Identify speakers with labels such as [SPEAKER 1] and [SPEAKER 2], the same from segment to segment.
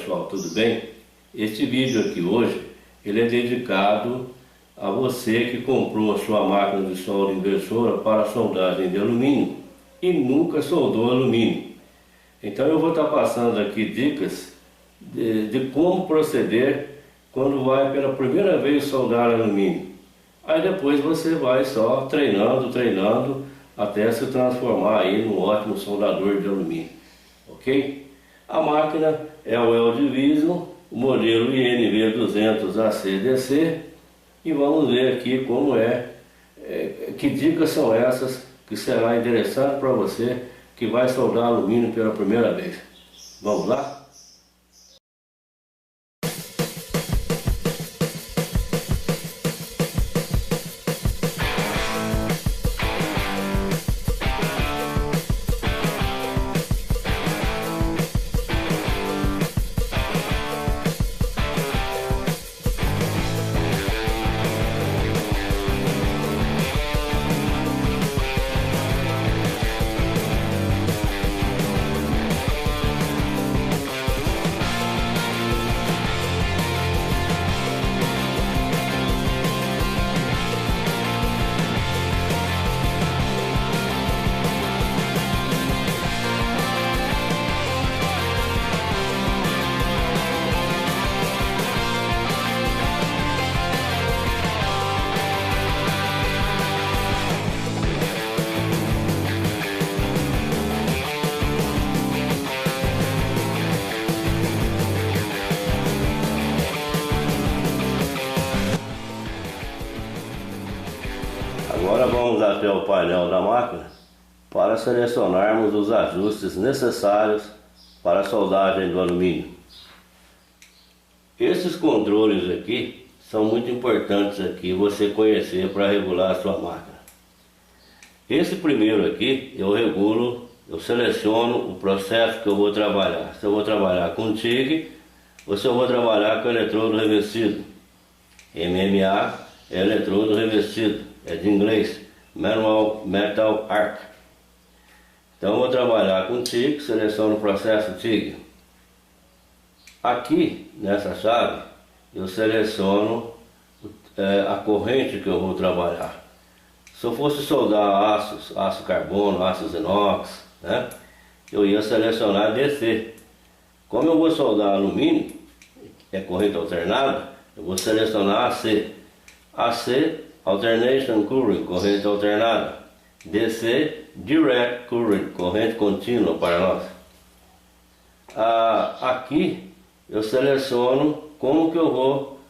[SPEAKER 1] pessoal, tudo bem? Este vídeo aqui hoje, ele é dedicado a você que comprou a sua máquina de solda inversora para soldagem de alumínio e nunca soldou alumínio. Então eu vou estar passando aqui dicas de como proceder quando vai pela primeira vez soldar alumínio. Aí depois você vai só treinando até se transformar aí num ótimo soldador de alumínio, ok? A máquina é o El Division, o modelo INV200ACDC, e vamos ver aqui como que dicas são essas que será interessante para você que vai soldar alumínio pela primeira vez. Vamos lá? Agora vamos até o painel da máquina para selecionarmos os ajustes necessários para a soldagem do alumínio. Esses controles aqui são muito importantes aqui você conhecer para regular a sua máquina. Esse primeiro aqui eu seleciono o processo que eu vou trabalhar. Se eu vou trabalhar com TIG ou se eu vou trabalhar com eletrodo revestido. MMA é eletrodo revestido. É de inglês, Manual Metal Arc. Então eu vou trabalhar com TIG, seleciono o processo TIG. Aqui, nessa chave, eu seleciono a corrente que eu vou trabalhar. Se eu fosse soldar aço carbono, aços inox, né, eu ia selecionar DC. Como eu vou soldar alumínio, é corrente alternada, eu vou selecionar AC. AC Alternation Current, corrente alternada. DC, Direct Current, corrente contínua para nós. Aqui eu seleciono como que eu vou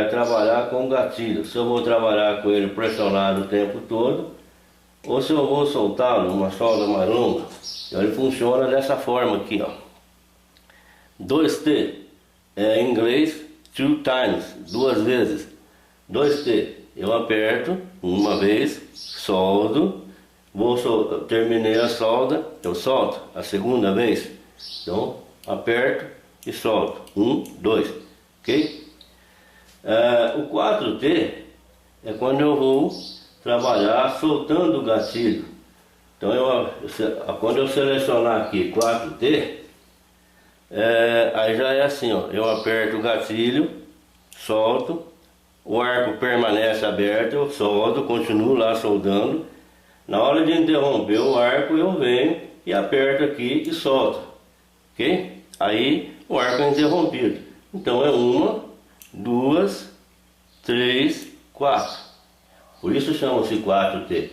[SPEAKER 1] trabalhar com o gatilho. Se eu vou trabalhar com ele pressionado o tempo todo, ou se eu vou soltá-lo numa solda mais longa. Então ele funciona dessa forma aqui, ó. 2T, em inglês, 2 times, duas vezes. 2T. Eu aperto uma vez, soldo, terminei a solda, eu solto a segunda vez. Então, aperto e solto. 1, 2, ok? O 4T é quando eu vou trabalhar soltando o gatilho. Então, quando eu selecionar aqui 4T, aí já é assim, ó, eu aperto o gatilho, solto. O arco permanece aberto, eu soldo, continuo lá soldando. Na hora de interromper o arco, eu venho e aperto aqui e solto. Ok? Aí o arco é interrompido. Então é 1, 2, 3, 4. Por isso chama-se 4T.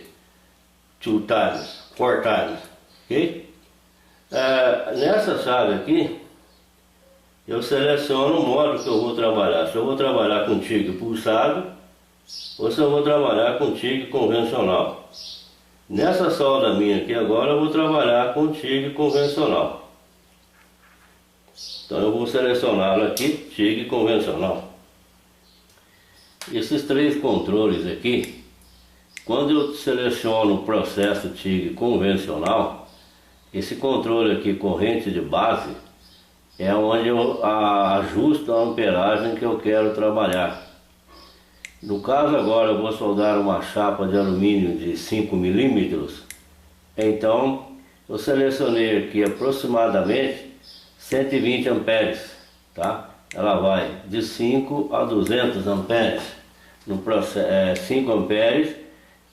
[SPEAKER 1] 2 times, 4 times. Ok? Nessa chave aqui, eu seleciono o modo que eu vou trabalhar. Se eu vou trabalhar com TIG pulsado ou se eu vou trabalhar com TIG convencional. Nessa solda minha aqui agora eu vou trabalhar com TIG convencional. Então eu vou selecioná-lo aqui, TIG convencional. Esses três controles aqui, quando eu seleciono o processo TIG convencional, esse controle aqui, corrente de base, é onde eu ajusto a amperagem que eu quero trabalhar. No caso agora eu vou soldar uma chapa de alumínio de 5 milímetros. Então eu selecionei aqui aproximadamente 120 amperes. tá? Ela vai de 5 a 200 amperes, no processo, 5 amperes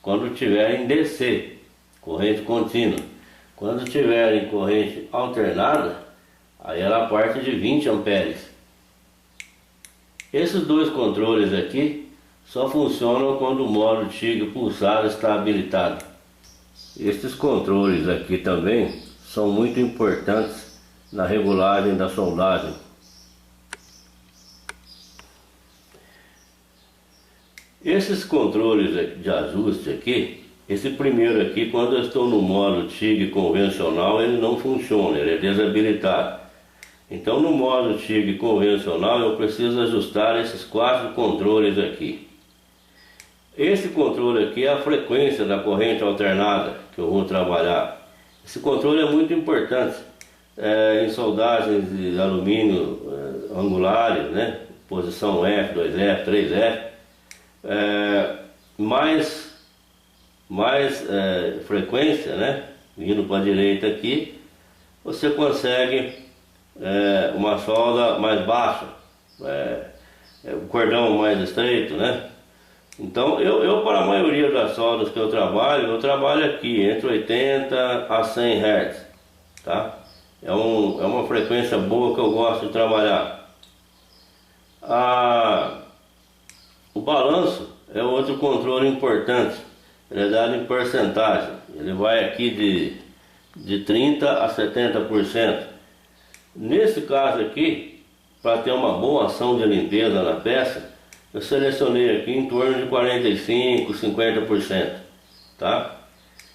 [SPEAKER 1] quando tiver em DC, corrente contínua. Quando tiver em corrente alternada, aí ela parte de 20 amperes. Esses dois controles aqui só funcionam quando o modo TIG pulsado está habilitado. Estes controles aqui também são muito importantes na regulagem da soldagem. Esses controles de ajuste aqui, esse primeiro aqui, quando eu estou no modo TIG convencional, ele não funciona, ele é desabilitado. Então no modo TIG convencional eu preciso ajustar esses 4 controles aqui. Esse controle aqui é a frequência da corrente alternada que eu vou trabalhar. Esse controle é muito importante em soldagens de alumínio angulares, né? Posição F, 2F, 3F. Mais frequência, né? Vindo para a direita aqui, você consegue uma solda mais baixa, o cordão mais estreito, né? Então eu para a maioria das soldas que eu trabalho aqui entre 80 a 100 Hz, tá? É uma frequência boa que eu gosto de trabalhar. O balanço é outro controle importante, ele é dado em porcentagem, ele vai aqui de 30 a 70%. Nesse caso aqui, para ter uma boa ação de limpeza na peça, eu selecionei aqui em torno de 45, 50%, tá?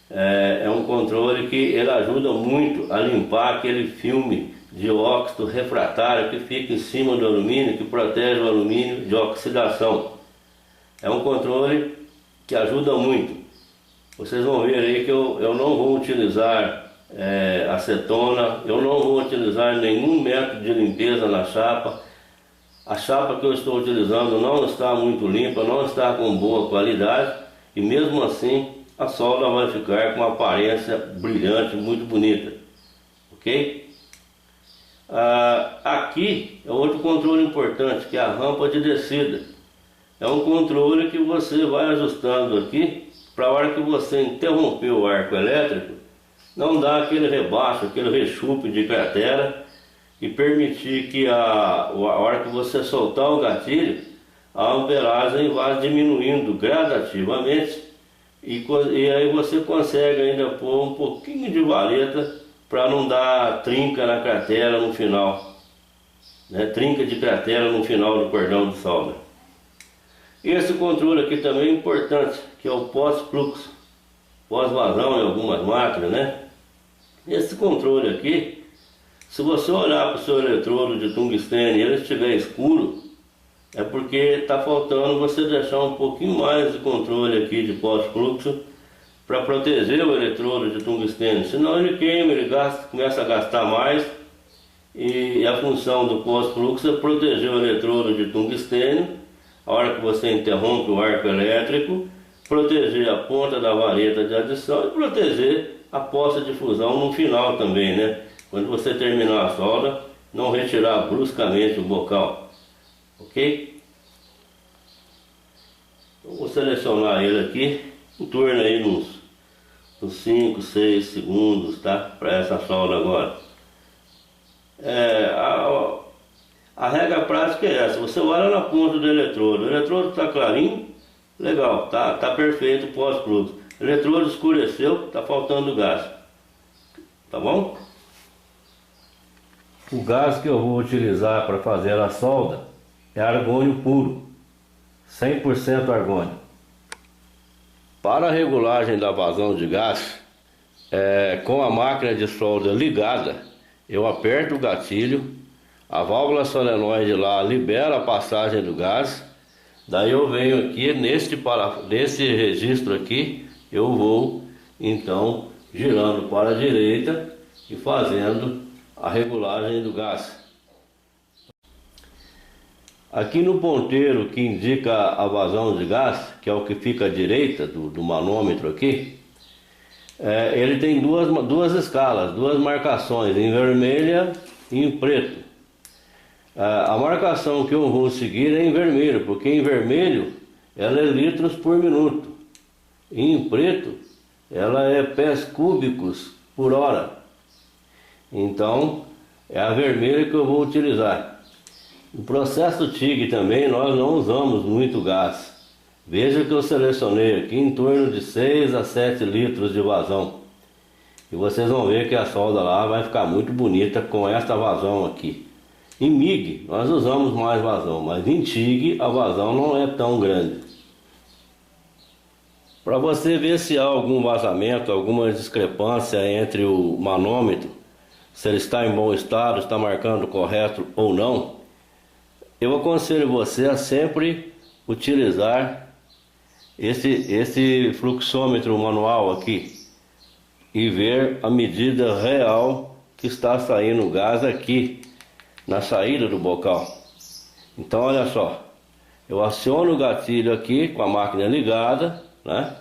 [SPEAKER 1] É um controle que ele ajuda muito a limpar aquele filme de óxido refratário que fica em cima do alumínio, que protege o alumínio de oxidação. É um controle que ajuda muito. Vocês vão ver aí que eu não vou utilizar acetona, eu não vou utilizar nenhum método de limpeza na chapa. A chapa que eu estou utilizando não está muito limpa, não está com boa qualidade e mesmo assim a solda vai ficar com uma aparência brilhante, muito bonita, ok? Aqui é outro controle importante, que é a rampa de descida. É um controle que você vai ajustando aqui para a hora que você interromper o arco elétrico, não dar aquele rebaixo, aquele rechupe de cratera e permitir que a hora que você soltar o gatilho, a amperagem vá diminuindo gradativamente e aí você consegue ainda pôr um pouquinho de vareta para não dar trinca na cratera no final, né? Trinca de cratera no final do cordão de solda. Esse controle aqui também é importante, que é o pós-fluxo, pós-vazão em algumas máquinas, né? Esse controle aqui, se você olhar para o seu eletrodo de tungstênio e ele estiver escuro, é porque está faltando você deixar um pouquinho mais de controle aqui de pós-fluxo para proteger o eletrodo de tungstênio. Senão ele queima, ele começa a gastar mais e a função do pós-fluxo é proteger o eletrodo de tungstênio a hora que você interrompe o arco elétrico, proteger a ponta da vareta de adição e proteger a poça de fusão no final também, né? Quando você terminar a solda, não retirar bruscamente o bocal, ok? Então, vou selecionar ele aqui, em torno aí nos 5, 6 segundos, tá? Para essa solda agora. A regra prática é essa, você olha na ponta do eletrodo, o eletrodo está clarinho, legal, tá perfeito o pós-fluxo. O eletrodo escureceu, está faltando gás, tá bom? O gás que eu vou utilizar para fazer a solda é argônio puro, 100% argônio. Para a regulagem da vazão de gás, com a máquina de solda ligada, eu aperto o gatilho, a válvula solenoide lá libera a passagem do gás, daí eu venho aqui nesse registro aqui, eu vou então girando para a direita e fazendo a regulagem do gás. Aqui no ponteiro que indica a vazão de gás, que é o que fica à direita do manômetro aqui, ele tem duas escalas, duas marcações, em vermelha e em preto. A marcação que eu vou seguir é em vermelho, porque em vermelho ela é litros por minuto. E em preto ela é pés cúbicos por hora. Então é a vermelha que eu vou utilizar. No processo TIG também nós não usamos muito gás. Veja que eu selecionei aqui em torno de 6 a 7 litros de vazão. E vocês vão ver que a solda lá vai ficar muito bonita com esta vazão aqui. Em MIG nós usamos mais vazão, mas em TIG a vazão não é tão grande. Para você ver se há algum vazamento, alguma discrepância entre o manômetro, se ele está em bom estado, está marcando correto ou não, eu aconselho você a sempre utilizar esse fluxômetro manual aqui e ver a medida real que está saindo o gás aqui na saída do bocal. Então olha só, eu aciono o gatilho aqui com a máquina ligada, né?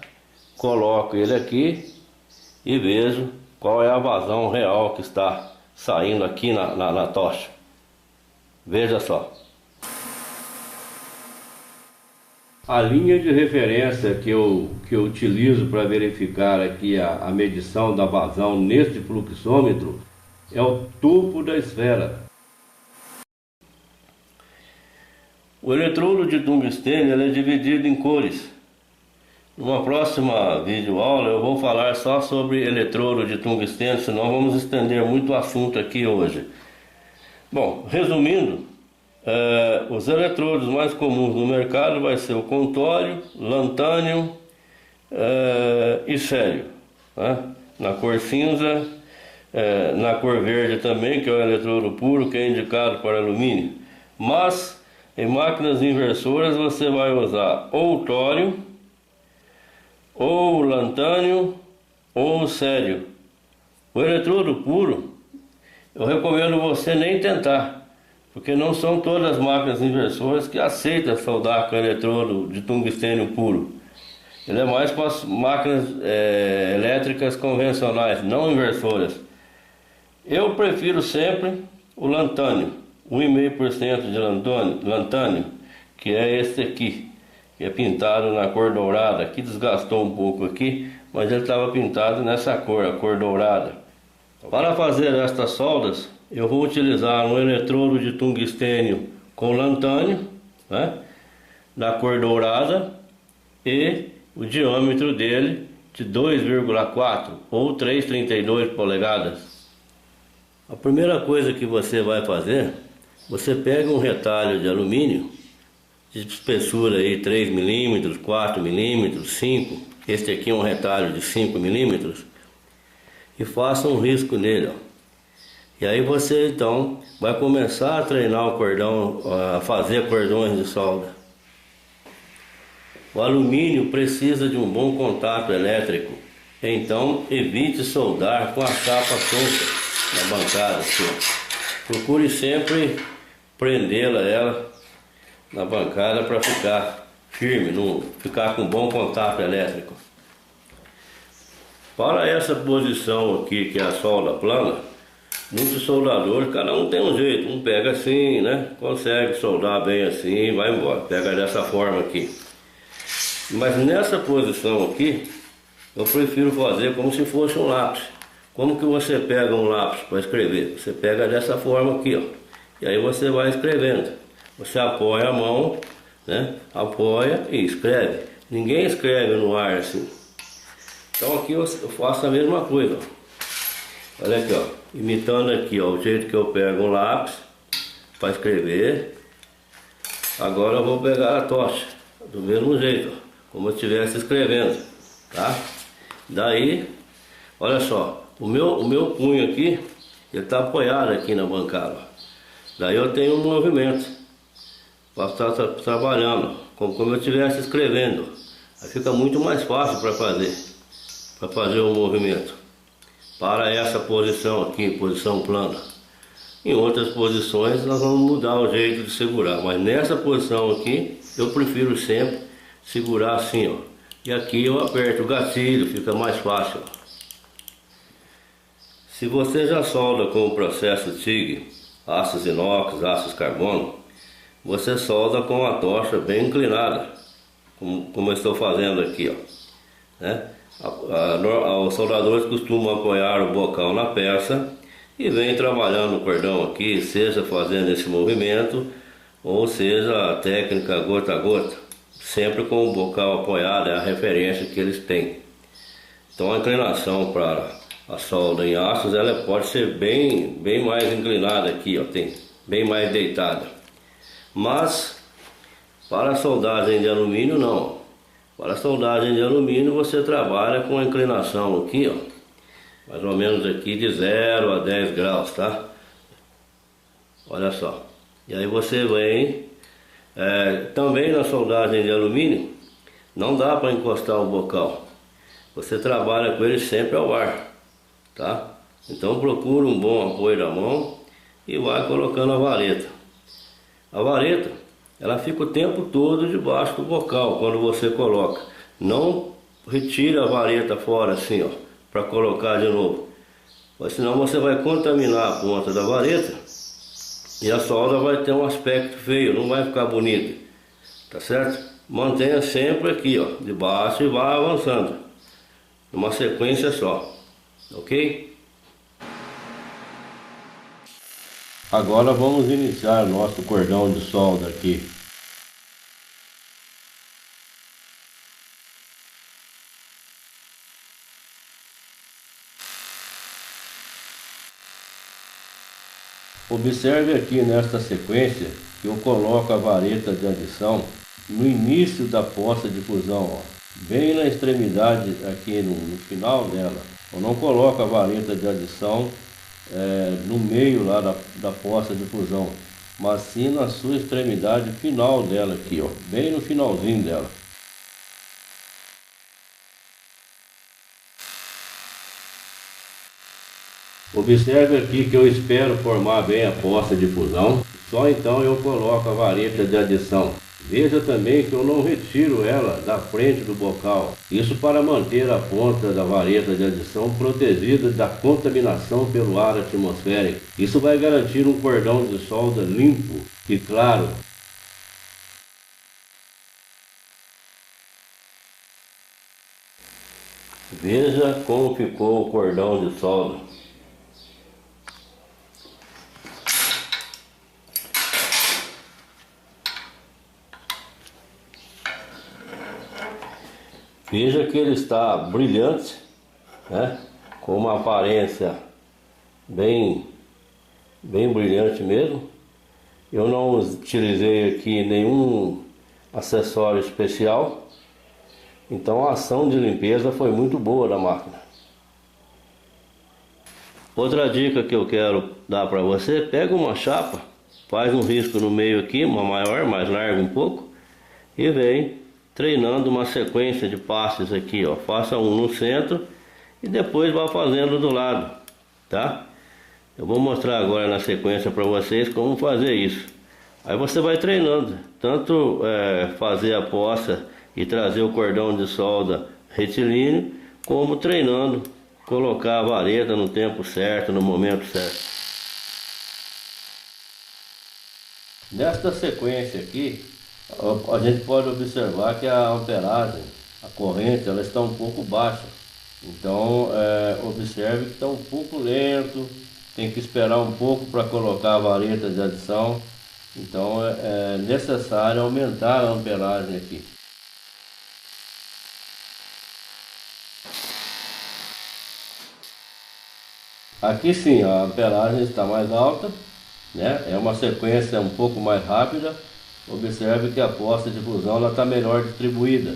[SPEAKER 1] Coloco ele aqui e vejo qual é a vazão real que está saindo aqui na tocha. Veja só. A linha de referência que eu utilizo para verificar aqui a medição da vazão neste fluxômetro é o tubo da esfera. O eletrodo de tungstênio ele é dividido em cores. Numa próxima videoaula eu vou falar só sobre eletrodo de tungstênio, senão vamos estender muito o assunto aqui hoje. Bom, resumindo, os eletrodos mais comuns no mercado vai ser o contório, lantânio e sério, né? Na cor cinza, na cor verde também, que é o eletrodo puro, que é indicado para alumínio. Mas em máquinas inversoras você vai usar ou o tório, ou o lantânio, ou o sério. O eletrodo puro eu recomendo você nem tentar, porque não são todas as máquinas inversoras que aceitam soldar com eletrodo de tungstênio puro. Ele é mais para as máquinas elétricas convencionais, não inversoras. Eu prefiro sempre o lantânio, 1,5% de lantânio, que é esse aqui, que é pintado na cor dourada. Aqui desgastou um pouco aqui, mas ele estava pintado nessa cor, a cor dourada. Para fazer estas soldas, eu vou utilizar um eletrodo de tungstênio com lantânio, né, da cor dourada, e o diâmetro dele de 2,4 ou 3,32 polegadas. A primeira coisa que você vai fazer, você pega um retalho de alumínio de espessura aí 3 mm, 4 mm, 5, este aqui é um retalho de 5 mm, e faça um risco nele, ó. E aí você então vai começar a treinar o cordão, a fazer cordões de solda. O alumínio precisa de um bom contato elétrico, então evite soldar com a chapa solta na bancada, assim. Procure sempre prendê-la na bancada para ficar firme, não ficar com bom contato elétrico. Para essa posição aqui, que é a solda plana, muitos soldadores, cada um tem um jeito, um pega assim, né? Consegue soldar bem assim e vai embora, pega dessa forma aqui. Mas nessa posição aqui, eu prefiro fazer como se fosse um lápis. Como que você pega um lápis para escrever? Você pega dessa forma aqui, ó. E aí você vai escrevendo. Você apoia a mão, né? Apoia e escreve. Ninguém escreve no ar assim. Então aqui eu faço a mesma coisa, ó. Olha aqui, ó. Imitando aqui, ó, o jeito que eu pego um lápis para escrever. Agora eu vou pegar a tocha do mesmo jeito, ó, como eu estivesse escrevendo, tá? Daí, olha só, o meu punho aqui, ele está apoiado aqui na bancada, ó. Daí eu tenho um movimento para estar trabalhando, como eu estivesse escrevendo. Aí fica muito mais fácil para fazer o movimento. Para essa posição aqui, posição plana. Em outras posições nós vamos mudar o jeito de segurar, mas nessa posição aqui eu prefiro sempre segurar assim, ó. E aqui eu aperto o gatilho, fica mais fácil, ó. Se você já solda com o processo TIG, aços inox, aços carbono, você solda com a tocha bem inclinada, como eu estou fazendo aqui, ó, né? Os soldadores costumam apoiar o bocal na peça e vem trabalhando o cordão aqui, seja fazendo esse movimento ou seja a técnica gota a gota, sempre com o bocal apoiado, é a referência que eles têm. Então a inclinação para a solda em aços, ela pode ser bem mais inclinada aqui, ó, tem bem mais deitada. Mas para a soldagem de alumínio não. Para a soldagem de alumínio você trabalha com a inclinação aqui, ó, mais ou menos aqui de 0 a 10 graus, tá? Olha só. E aí você vem, também na soldagem de alumínio, não dá para encostar o bocal. Você trabalha com ele sempre ao ar, tá? Então procura um bom apoio da mão e vai colocando a vareta. A vareta, ela fica o tempo todo debaixo do bocal quando você coloca. Não retira a vareta fora assim, ó, para colocar de novo. Mas senão você vai contaminar a ponta da vareta e a solda vai ter um aspecto feio, não vai ficar bonita. Tá certo? Mantenha sempre aqui, ó, debaixo e vai avançando. Numa sequência só. Ok? Agora vamos iniciar nosso cordão de solda aqui. Observe aqui nesta sequência que eu coloco a vareta de adição no início da poça de fusão, ó, bem na extremidade aqui no final dela. Eu não coloco a vareta de adição no meio lá da poça de fusão, mas sim na sua extremidade final dela aqui, ó, bem no finalzinho dela. Observe aqui que eu espero formar bem a poça de fusão, só então eu coloco a vareta de adição. Veja também que eu não retiro ela da frente do bocal, isso para manter a ponta da vareta de adição protegida da contaminação pelo ar atmosférico. Isso vai garantir um cordão de solda limpo e claro. Veja como ficou o cordão de solda. Veja que ele está brilhante, né? Com uma aparência bem brilhante mesmo. Eu não utilizei aqui nenhum acessório especial, então a ação de limpeza foi muito boa da máquina. Outra dica que eu quero dar para você: pega uma chapa, faz um risco no meio aqui, uma maior, mais larga um pouco, e vem treinando uma sequência de passes aqui, ó. Faça um no centro e depois vá fazendo do lado, tá? Eu vou mostrar agora na sequência para vocês como fazer isso. Aí você vai treinando, tanto fazer a poça e trazer o cordão de solda retilíneo, como treinando colocar a vareta no tempo certo, no momento certo. Nesta sequência aqui, a gente pode observar que a amperagem, a corrente, ela está um pouco baixa. Então observe que está um pouco lento, tem que esperar um pouco para colocar a vareta de adição. Então é necessário aumentar a amperagem aqui. Aqui sim, a amperagem está mais alta, né? É uma sequência um pouco mais rápida. Observe que a poça de fusão está melhor distribuída.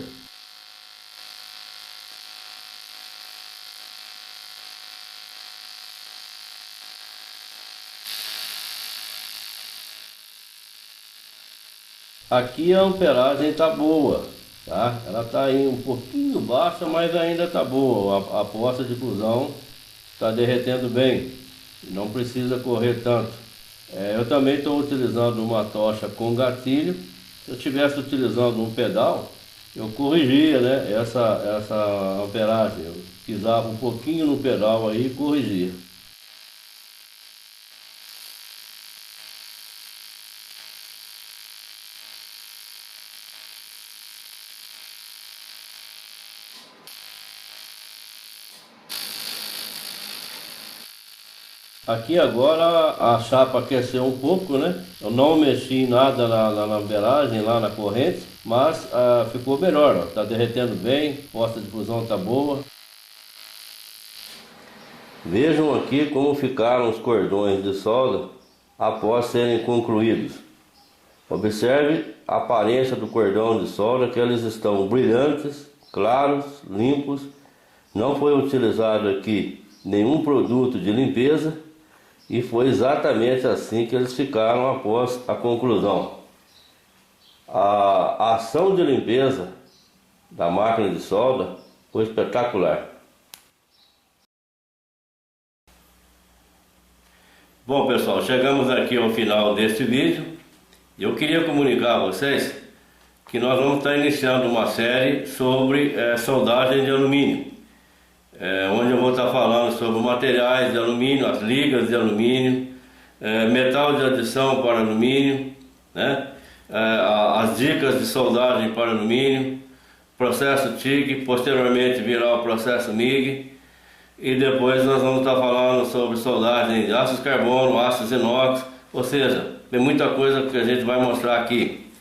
[SPEAKER 1] Aqui a amperagem está boa, tá? Ela está aí um pouquinho baixa, mas ainda está boa. A poça de fusão está derretendo bem, não precisa correr tanto. Eu também estou utilizando uma tocha com gatilho. Se eu estivesse utilizando um pedal, eu corrigia, né, essa amperagem. Eu pisava um pouquinho no pedal aí e corrigia. Aqui agora a chapa aqueceu um pouco, né? Eu não mexi em nada na lamberagem, lá na corrente, mas ficou melhor, ó. Tá derretendo bem, posta de fusão tá boa. Vejam aqui como ficaram os cordões de solda após serem concluídos. Observe a aparência do cordão de solda, que eles estão brilhantes, claros, limpos. Não foi utilizado aqui nenhum produto de limpeza e foi exatamente assim que eles ficaram após a conclusão. A ação de limpeza da máquina de solda foi espetacular. Bom pessoal, chegamos aqui ao final deste vídeo. Eu queria comunicar a vocês que nós vamos estar iniciando uma série sobre soldagem de alumínio, onde eu vou estar falando sobre materiais de alumínio, as ligas de alumínio, metal de adição para alumínio, né? As dicas de soldagem para alumínio, processo TIG, posteriormente virá o processo MIG. E depois nós vamos estar falando sobre soldagem de aços carbono, aços inox, ou seja, tem muita coisa que a gente vai mostrar aqui.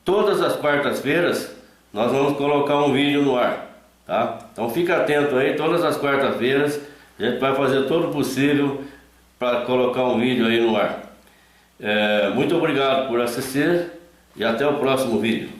[SPEAKER 1] Todas as quartas-feiras nós vamos colocar um vídeo no ar, tá? Então fica atento aí, todas as quartas-feiras a gente vai fazer todo o possível para colocar um vídeo aí no ar. Muito obrigado por assistir e até o próximo vídeo.